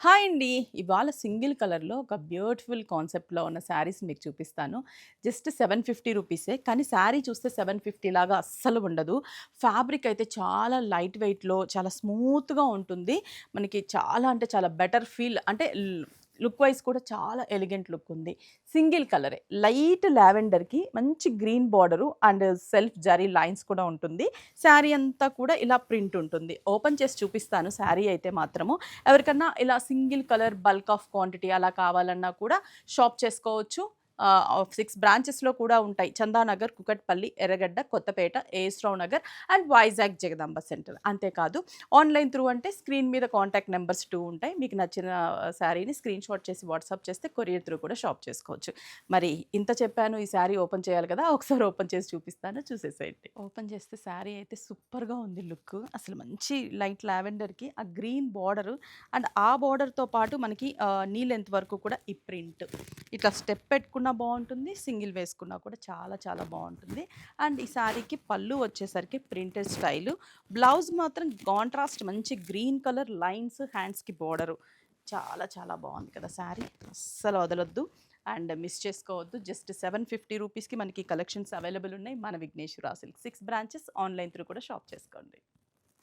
Hi అండి. ఇవాళ single కలర్‌లో ఒక బ్యూటిఫుల్ కాన్సెప్ట్‌లో ఉన్న శారీస్ మీకు చూపిస్తాను. జస్ట్ 750 రూపీసే. కానీ శారీ చూస్తే 750 లాగా అస్సలు ఉండదు. ఫ్యాబ్రిక్ అయితే చాలా లైట్ వెయిట్‌లో చాలా స్మూత్‌గా ఉంటుంది. మనకి చాలా అంటే చాలా బెటర్ ఫీల్ అంటే లుక్ వైస్ కూడా చాలా ఎలిగెంట్ లుక్ ఉంది. సింగిల్ కలరే. లైట్ లావెండర్‌కి మంచి green border and self zari lines కూడా ఉంటుంది. శారీ అంతా కూడా ఇలా ప్రింట్ ఉంటుంది. ఓపెన్ చేసి చూపిస్తాను శారీ అయితే మాత్రము. ఎవరికన్నా ఇలా single colour bulk of quantity అలా కావాలన్నా కూడా షాప్ చేసుకోవచ్చు. 6 బ్రాంచెస్‌లో కూడా ఉంటాయి. Chandanagar, Kukatpally, Erragadda, Kothapet, AS Rao Nagar and Vizag Jagadamba centre. అంతేకాదు ఆన్‌లైన్ త్రూ అంటే స్క్రీన్ మీద కాంటాక్ట్ నంబర్స్ 2 ఉంటాయి. మీకు నచ్చిన శారీని స్క్రీన్‌షాట్ చేసి వాట్సాప్ చేస్తే కొరియర్ త్రూ కూడా షాప్ చేసుకోవచ్చు. మరి ఇంత చెప్పాను, ఈ శారీ ఓపెన్ చేయాలి కదా! ఒకసారి ఓపెన్ చేసి చూపిస్తాను, చూసేసేయండి. ఓపెన్ చేస్తే శారీ అయితే సూపర్‌గా ఉంది లుక్. అసలు మంచి లైట్ లావెండర్‌కి ఆ గ్రీన్ బార్డరు అండ్ ఆ బార్డర్‌తో పాటు మనకి నీ లెంత్ వరకు కూడా ఈ ప్రింట్. ఇట్లా స్టెప్ పెట్టుకున్నా బావుంటుంది. సింగిల్ వేసుకున్నా కూడా చాలా చాలా బావుంటుంది. అండ్ ఈ శారీకి పళ్ళు వచ్చేసరికి ప్రింటెడ్ స్టైలు. బ్లౌజ్ మాత్రం కాంట్రాస్ట్ మంచి గ్రీన్ కలర్ లైన్స్ హ్యాండ్స్‌కి బోర్డరు. చాలా చాలా బావుంది కదా శారీ. అస్సలు వదలొద్దు. అండ్ మిస్ చేసుకోవద్దు. జస్ట్ 750 రూపీస్‌కి మనకి కలెక్షన్స్ అవైలబుల్ ఉన్నాయి. మన Vighneshwara silks 6 branches online through కూడా షాప్ చేసుకోండి.